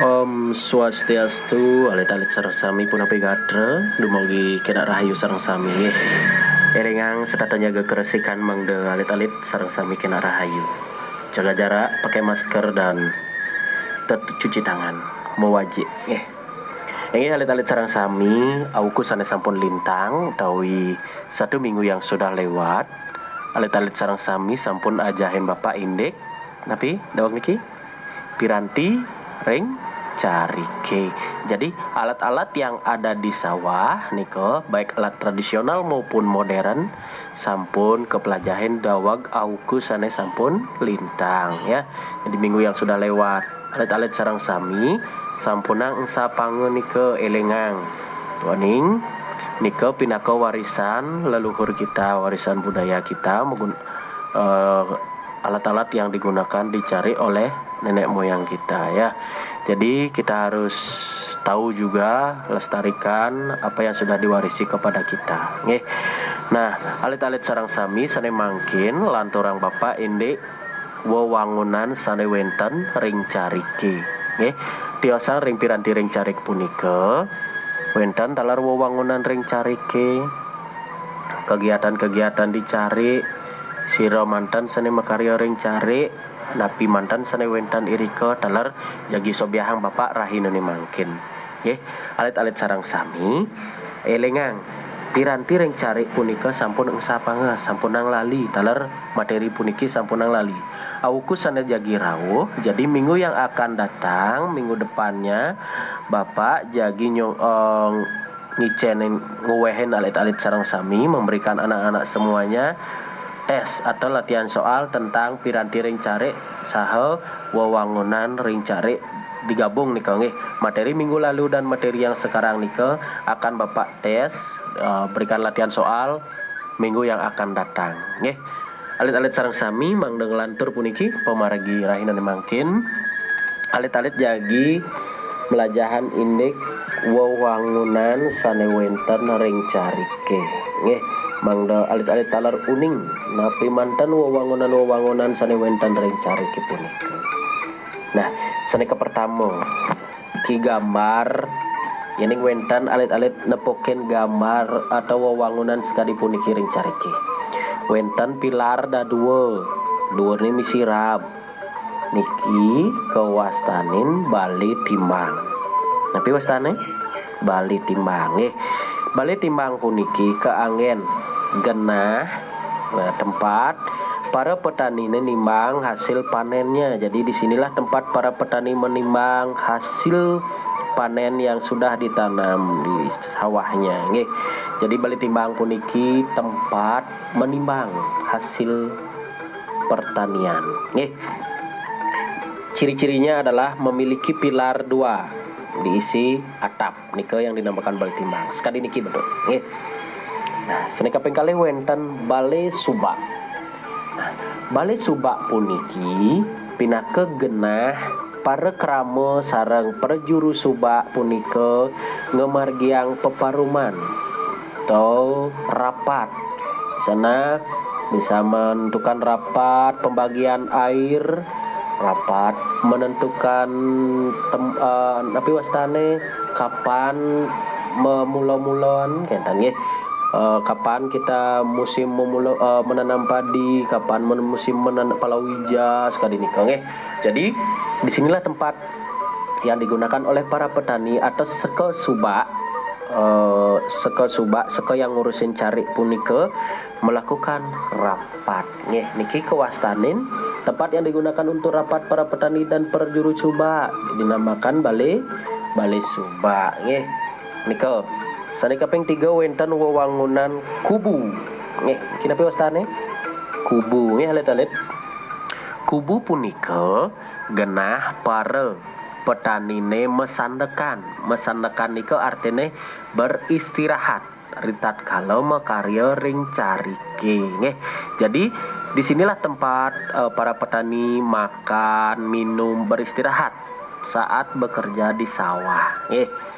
Om Swastiastu, alit-alit sareng sami punapa gadre, dumugi kena rahayu sareng sami. Erengang sedatanya gekeresikan mangde alit-alit sareng sami kena rahayu. Jaga jarak, pakai masker dan tetap cuci tangan, mewajib. Ini alit-alit sareng sami, auku sana sampun lintang, utawi 1 minggu yang sudah lewat. Alit-alit sareng sami sampun ajahin Bapak Indek, tapi dawang niki piranti ring carike. Jadi alat-alat yang ada di sawah niko baik alat tradisional maupun modern sampun kepelajahin dawag auku sane sampun lintang ya. Jadi minggu yang sudah lewat alit-alit sareng sami sampunang sapangeun nike elengang tuaning nike pinaka warisan leluhur kita, warisan budaya kita alat-alat yang digunakan dicari oleh nenek moyang kita ya. Jadi kita harus tahu juga lestarikan apa yang sudah diwarisi kepada kita. Nah, alit-alit sareng sami sane mangkin lanturang Bapak Indek wewangunan sane wenten ring carike. Tiosan ring piranti ring carik punika wenten talar wewangunan ring carike. Kegiatan-kegiatan dicari sira mantan sane makarya ring cari napi mantan sane wentan irika talar jagi sobiahang Bapak rahinane mangkin. Alit-alit sareng sami elengang piranti ring cari punika sampun engsapanga sampunang lali talar materi puniki sampunang lali. Auku sane jagi rawuh, jadi minggu yang akan datang, minggu depannya Bapak jagi ngicenin nguwehen alit-alit sareng sami memberikan anak-anak semuanya tes atau latihan soal tentang piranti ring cari saha wewangunan ring cari digabung nih nggih. Materi minggu lalu dan materi yang sekarang nih akan Bapak tes berikan latihan soal minggu yang akan datang nggih. Alit-alit sareng sami mangdeng lantur puniki pamargi rahinane mangkin alit-alit jagi melajahan indek wewangunan sane wenten ring carike nggih. Mangda alit-alit talar uning napi mantan wewangunan sane wenten ring carike punika. Nah, saneka pertama ki gambar yening wenten alit-alit nepoken gambar atau wewangunan sekali puniki ring carike. Wenten pilar da dua ni misirab niki kewastanin bali timbang. Napi wastane bali timbang nggih. Bali timbang puniki keangen genah tempat para petani menimbang hasil panennya. Jadi disinilah tempat para petani menimbang hasil panen yang sudah ditanam di sawahnya nggih. Jadi bali timbang puniki tempat menimbang hasil pertanian nggih. Ciri-cirinya adalah memiliki pilar 2 diisi atap nika yang dinamakan bali timbang. Sekali niki betul nggih. Nah, seneka pengkali wenten bale subak. Nah, bale subak puniki pinake genah para krama sareng perjuru subak punika ngemargiang peparuman atau rapat. Sana bisa menentukan rapat pembagian air, rapat menentukan tapi wastane kapan memula-mulaan kentan nggih. Kapan kita musim menanam padi, kapan musim menanam palawija sekali nikah nggih. Jadi disinilah tempat yang digunakan oleh para petani atau seke subak yang ngurusin cari punika melakukan rapat nggih. Niki kewastanin tempat yang digunakan untuk rapat para petani dan perjuru subak dinamakan balai subak nggih. Nika saneka ping 3 wenten wewangunan kubu nggih. Kinapa wastane kubu nggih alit-alit. Kubu punika genah para petanine mesandekan nika artine beristirahat ritat kalau makarya ring carike nggih. Jadi disinilah tempat para petani makan, minum, beristirahat saat bekerja di sawah nggih.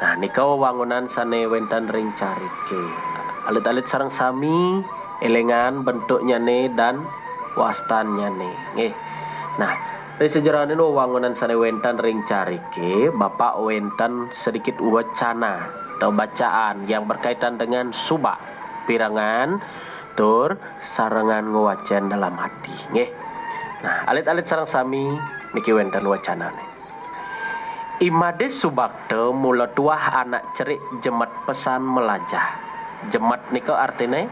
Nah, nika wewangunan sane wenten ring carike. Alit-alit sareng sami elengan bentuknya dan wastannya nggih. Nah, Ri sejarahna wangunan sane wenten ring carike Bapak wenten sedikit wacana atau bacaan yang berkaitan dengan subak pirangan tur sarengan ngewacen dalam hati nggih. Nah, alit-alit sareng sami niki wenten wacanane. Imade subakte mula tuah anak cerik jemat pesan melajah. Jemat nika artinya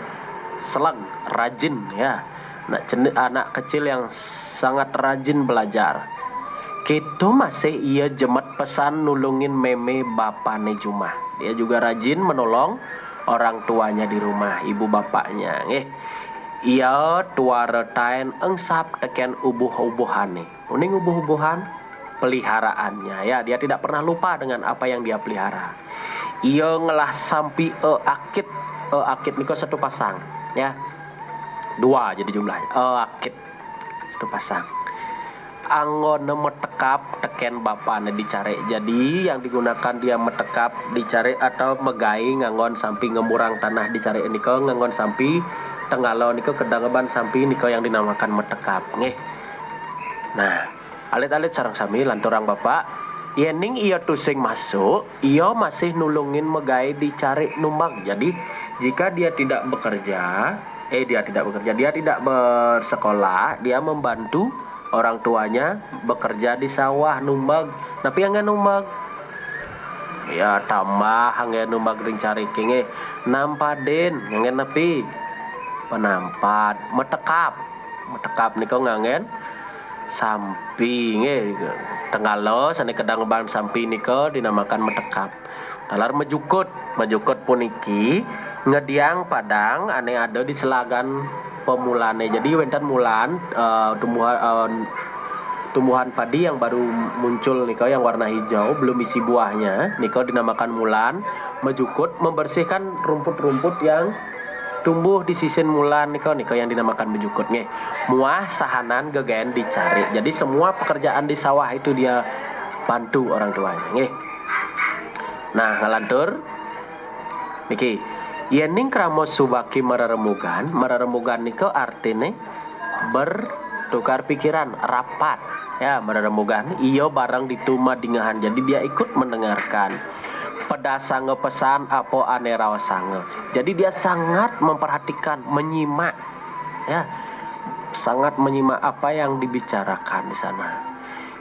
selang, rajin ya. Anak kecil yang sangat rajin belajar. Gitu masih ia jemat pesan nulungin meme bapane Jumah. Dia juga rajin menolong orang tuanya di rumah, ibu bapaknya. Ia tuaretain engsap teken ubuh-ubuhane. Uning ubuh-ubuhan peliharaannya ya, dia tidak pernah lupa dengan apa yang dia pelihara. Ia ngelah sampai akit niko satu pasang ya, dua jadi jumlahnya akit satu pasang. Anggone metekap teken bapane dicari. Jadi yang digunakan dia metekap dicari atau megai ngangon sampai ngemurang tanah dicari niko ngangon sampai tenggalo niko kedangeban sampai niko yang dinamakan metekap nggih. Nah, alit-alit sareng sami lanturang Bapak, yening ia tusing masuk, ia masih nulungin megai dicari numbang. Jadi jika dia tidak bekerja, dia tidak bersekolah, dia membantu orang tuanya bekerja di sawah numbang. Tapi yang numbang, ya tambah hangge numbang ring cari kinge, nampaden ngangen nepi, penampat, metekap niko ngangen sampi tenggalo sane kedang ban sampi niko dinamakan metekap. Dalar mejukut puniki ngediang padang ane ada di selagan pemulane. Jadi wenten mulan tumbuhan padi yang baru muncul niko yang warna hijau belum isi buahnya niko dinamakan mulan. Mejukut membersihkan rumput-rumput yang tumbuh di sisin mulan niko yang dinamakan bejukut nggih. Muah sahanan gegen dicari. Jadi semua pekerjaan di sawah itu dia bantu orang tuanya nggih. Nah, ngalantur niki yening kramo subaki mararemugan niko artine bertukar pikiran, rapat ya. Mararemugan iyo barang dituma dingahan. Jadi dia ikut mendengarkan. Pedasange pesan apo ane rawasange. Jadi dia sangat memperhatikan, menyimak ya, sangat menyimak apa yang dibicarakan di sana.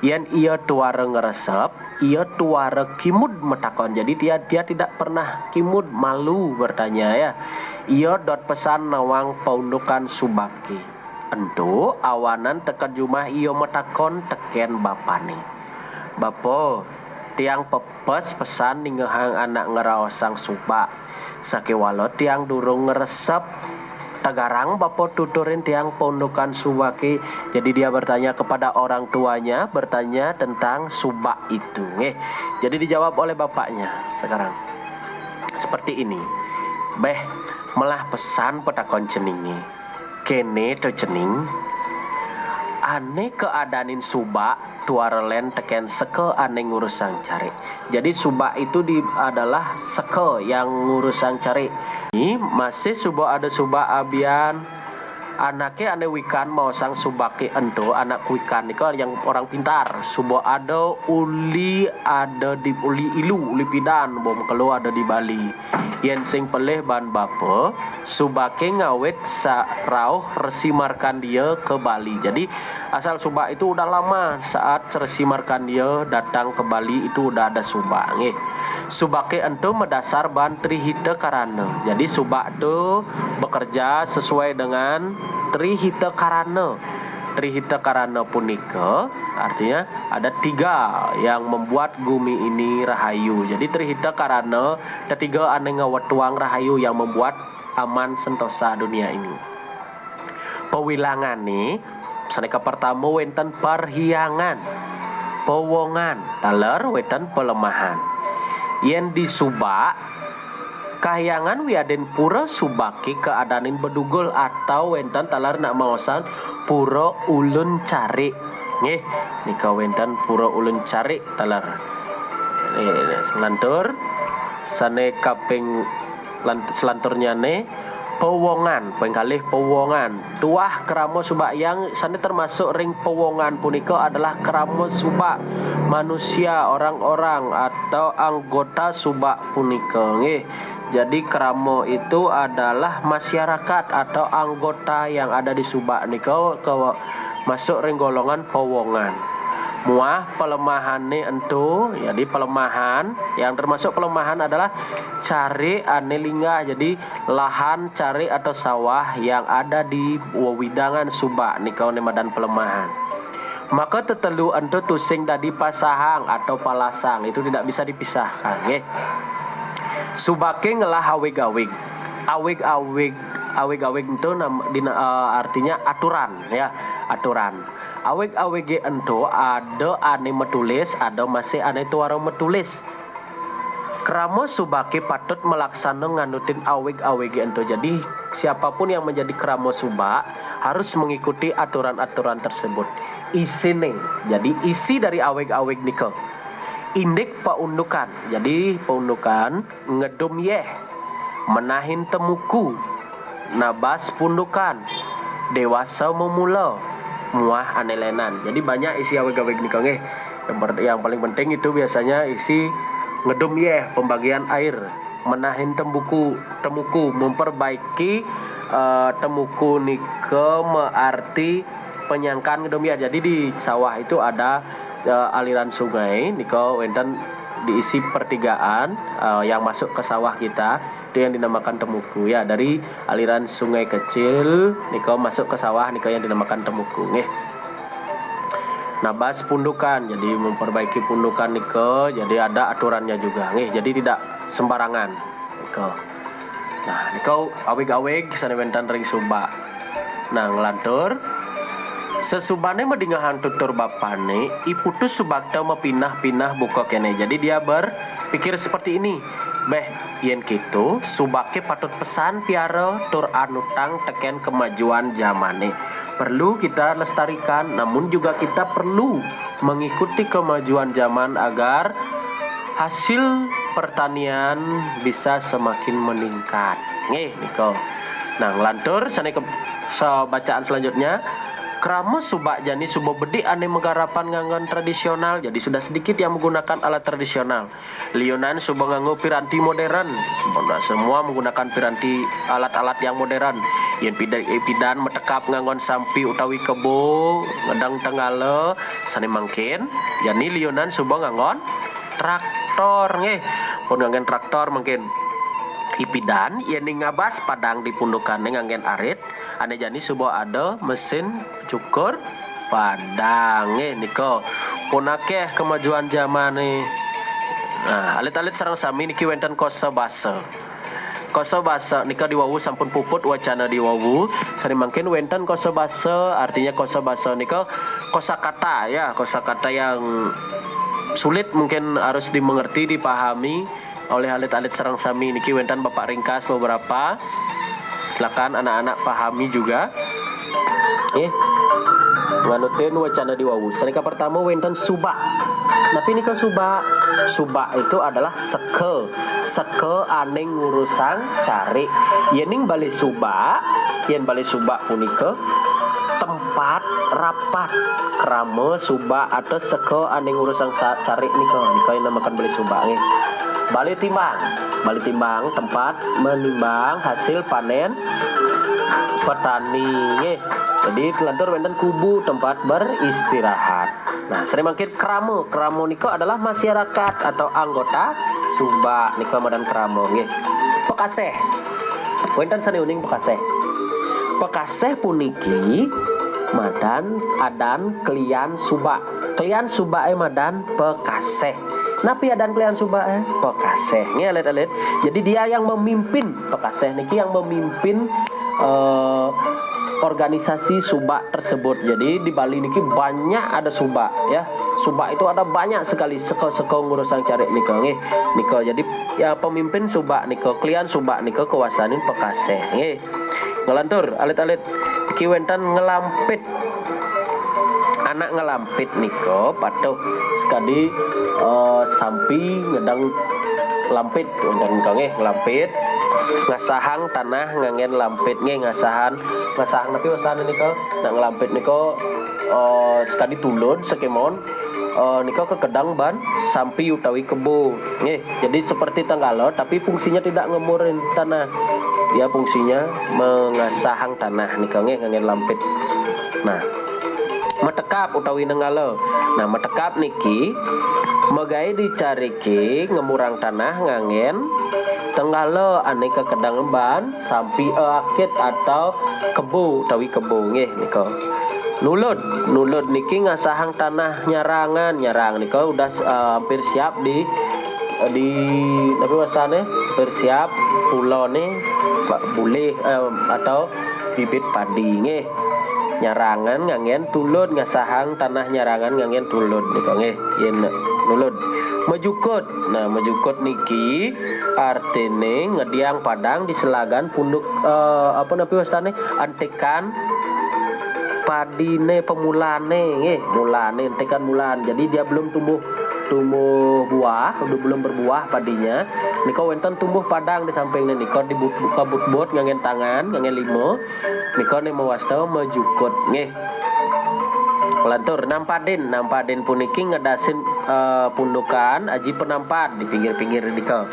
Yen ia tuare ngeresep, ia tuare kimud metakon. Jadi dia tidak pernah kimud, malu bertanya ya. Ia dot pesan nawang paundukan subaki. Ento awanan teken jumah ia metakon teken bapane. Bapo tiang pepes pesan ninggehang anak ngeraosang subak. Sakewalo tiang durung ngeresep tagarang bapo tuturin tiang pondokan subaki. Jadi dia bertanya kepada orang tuanya, bertanya tentang subak itu Jadi dijawab oleh bapaknya sekarang seperti ini. Beh, melah pesan petakon ceningi. Kene to cening ane keadanin subak tuarelen teken seke ane ngurusang cari. Jadi subak itu adalah seke yang ngurusang cari. Ini masih ada subak abian anaknya ane wikan mau sang subaki ento anak wikan niko yang orang pintar. Subak ada di uli ilu uli pidan bom kelo ada di Bali. Yen sing peleh ban bape subake ngawet sarauh resimarkan dia ke Bali. Jadi asal subak itu udah lama. Saat resimarkan dia datang ke Bali itu udah ada subak Subake ento mendasar ban trihita karana. Jadi subak itu bekerja sesuai dengan trihita karana. Trihita karana punika artinya ada 3 yang membuat bumi ini rahayu. Jadi trihita karana ketiga ane ngawetuang rahayu yang membuat aman sentosa dunia ini. Pewilangan nih saneka pertama wenten perhiangan, pewongan, taler wenten pelemahan. Yen di subak kahyangan wiaden pura subaki keadanin bedugul atau wenten talar nak maosan pura ulun cari nika wenten pura ulun cari talar selantur sane kaping selanturnya pewongan, pengkalih pewongan. Tuah kramo subak yang sana termasuk ring pewongan punika adalah kramo subak manusia, orang-orang atau anggota subak punika nggih. Jadi kramo itu adalah masyarakat atau anggota yang ada di subak nika masuk ring golongan pewongan. Muah pelemahan nih entu, jadi pelemahan yang termasuk pelemahan adalah cari anelinga, jadi lahan cari atau sawah yang ada di wewidangan subak nih kau nemadan pelemahan. Maka tetelu entu tusing dadi pasahang atau palasang itu tidak bisa dipisahkan nggih. Subake ngelah awig-awig. Awig-awig itu artinya aturan ya, aturan. Awig-awig ento ada ane metulis, ada masih ane tuara metulis. Kramo subake patut melaksana nganutin awig-awig ento. Jadi siapapun yang menjadi kramo subak harus mengikuti aturan-aturan tersebut. Isine, jadi isi dari awig-awig nika. Indik paundukan. Jadi paundukan ngedum yeh, menahin temuku, nabas pundukan, dewasa memula, muah anelenan. Jadi banyak isi awig-awig nika nggih. Yang paling penting itu biasanya isi ngedum yeh, pembagian air, menahin temuku, memperbaiki temuku nika arti penyangkan ngedum yeh. Jadi di sawah itu ada aliran sungai nika wenten diisi pertigaan yang masuk ke sawah kita, itu yang dinamakan temuku ya. Dari aliran sungai kecil nika masuk ke sawah nika yang dinamakan temuku nggih. Nabas pundukan, jadi memperbaiki pundukan nika, jadi ada aturannya juga nggih. Jadi tidak sembarangan nika. Nah nika awig-awig sanewenten ring subak. Nah ngelantur sesubane medingahan tutur bapane, iputus subakta mepinah-pinah buka kene. Jadi dia berpikir seperti ini. Beh, yen gitu, subake patut pesan piara tur anutang teken kemajuan zamane. Perlu kita lestarikan, namun juga kita perlu mengikuti kemajuan zaman agar hasil pertanian bisa semakin meningkat. Nih, Niko. Nah, ngelantur sana ke bacaan selanjutnya. Kramo subak jani subo bedi ane menggarapan nganggon tradisional, jadi sudah sedikit yang menggunakan alat tradisional. Lionan subo nganggo piranti modern, semua menggunakan piranti alat-alat yang modern. Yen pidan metekap nganggon sampi utawi kebo ngedang tengale sane mangkin. Jani lionan subo nganggon traktor nggih. Pun nganggen traktor mungkin. Ipidan yen ngabas padang dipundukan nganggen arit. Ane jani subo ada mesin cukur padang niko punakeh kemajuan zaman nih. Nah alit-alit sarang sami niki wenten kosa basa nika diwawu sampun puput wacana diwawu sari mangkin wenten kosa basa, artinya kosa basa nika kosakata ya, kosakata yang sulit mungkin harus dimengerti dipahami oleh alit-alit sarang sami niki wenten bapak ringkas beberapa. Silakan anak-anak pahami juga. Nganutin wacana diwawu. Sanika pertama wenten subak. Tapi nika subak itu adalah seke aneng ngurusang cari. Yening bali subak punika tempat rapat krama subak atau seke aneng ngurusang cari nika yang namakan bali subak nggih. Bali timbang tempat menimbang hasil panen petani nggih. Jadi telantur wenten kubu tempat beristirahat. Nah, sering mangkin kramo nika adalah masyarakat atau anggota subak nika madan kramo nggih. Pekaseh. Wenten saneuning Pekaseh puniki madan adan klian subak. Klian subak madan pekaseh. Napi adan klian subak pekaseh nggih alit-alit. Jadi dia yang memimpin pekaseh niki yang memimpin organisasi subak tersebut. Jadi di Bali niki banyak ada subak ya. Subak itu ada banyak sekali seko ngurusan cari nika nggih. Nika jadi ya pemimpin subak nika, klian subak nika kuasanin pekaseh nggih. Ngelantur alit-alit iki wenten ngelampit. Anak ngelampit nika patuh sekali sampi ngedang lampit wenten nika nggih ngelampit. ngasahang tanah ngangen lampit ngasahang tapi wasan niko nak ngelampit niko sekali tulun sekemon niko ke kedang ban sampai utawi kebo jadi seperti tenggalo tapi fungsinya tidak ngemurin tanah, dia fungsinya mengasahang tanah niko ngangen lampit. Nah metekap utawi nenggalo, nah metekap niki megai dicariki ngemurang tanah ngangen tenggalo aneka kedang ban sampai akit atau kebu utawi kebu niko. Nulud niki ngasahang tanah nyarang niko udah hampir siap di tapi wastane hampir siap pulau nih boleh atau bibit padi nyarangan ngangen tulud ngasahang tanah nyarangan ngangen tulud niko yen nulud. Mejukut, nah mejukut niki artine ngediang padang di selagan punduk apa napi wastane antekan padine pemulane mulane antekan mulan, jadi dia belum tumbuh buah, udah belum berbuah padinya niko wenten tumbuh padang di sampingnya niko dibuka but ngangen tangan ngangen limo niko ne mewasta mejukut lantur nampadin puniki ngedasin pundukan aji penampat di pinggir-pinggir niko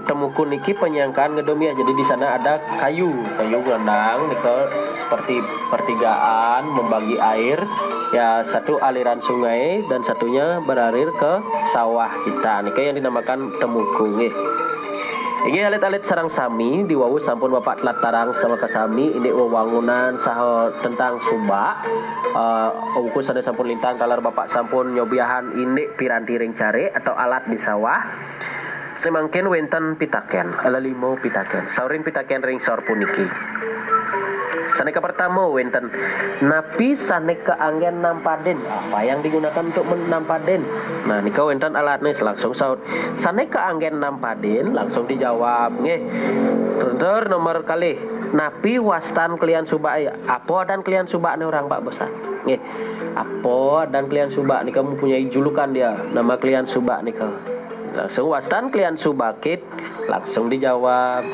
temuku niki penyangkaan ngedomiah, jadi di sana ada kayu gelandang niko seperti pertigaan membagi air ya, satu aliran sungai dan satunya beralir ke sawah kita niko yang dinamakan temuku Ini alit-alit sarang sami di wawu sampun bapak telat tarang sama kasami ini wewangunan saho tentang subak ukus ada sampun lintang kalar bapak sampun nyobiahan ini piranti ring cari atau alat di sawah semangkin wenten pitaken ala limo pitaken saurin pitaken ring saur puniki saneka pertama wenten napi saneka anggen nampaden, apa yang digunakan untuk menampaden. Nah nika wenten alatnya langsung saut saneka anggen nampaden langsung dijawab Terus nomor kali napi wastan kalian subak apa dan kalian subak nih orang pak bosan apa dan kalian subak nika mempunyai julukan dia nama kalian subak nika langsung wastan kalian subakit langsung dijawab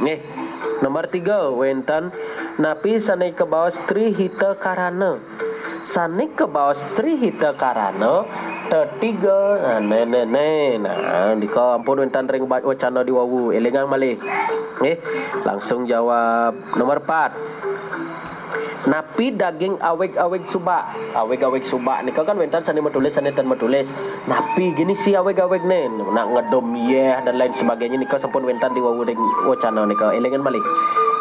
nomor 3 wenten napi sanai ke bawah stri hita karana sanai ke bawah stri hita karana ketiga nah dika ampun wenten ring wacana di wawu elengang malih langsung jawab nomor 4 napi daging aweg-aweg subak nika kan wentan sani metulis sani tan metulis napi gini si aweg-aweg nen nak ngedom dan lain sebagainya nika sampun wentan di wawu ring wacana nika elengan balik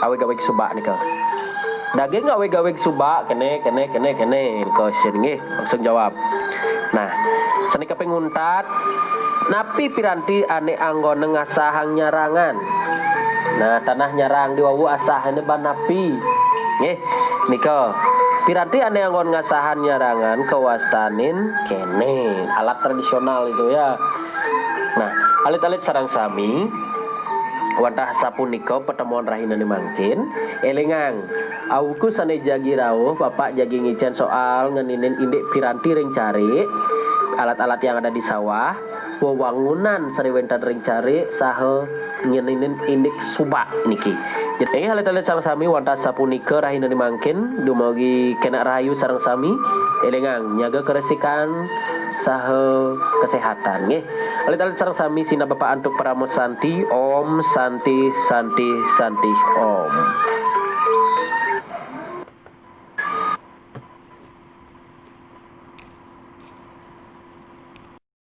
aweg-aweg subak nika daging aweg-aweg subak kene nika sini langsung jawab. Nah sani kapenguntat napi piranti ane anggon ngasahang nyarangan, nah tanah nyarang di wawu asah ini ban napi nika piranti ane anggon ngasahan nyarangan kewastanin kene alat tradisional itu ya. Nah alit-alit sarang sami wantah sapun nika pertemuan rahina mangkin elengang awuku sane jagi rawuh bapak jagi ngicen soal ngeninin indik piranti ring cari alat-alat yang ada di sawah wewangunan sari wentan ring cari saha ngeninin indik subak niki. Jadi halit-halit sareng sami wantah sapunika rahina dimangkin dumugi kena rahayu sareng sami elengang nyaga keresikan saha kesehatan nggih. Halit-halit sareng sami sina bapak antuk paramos santi om santi om.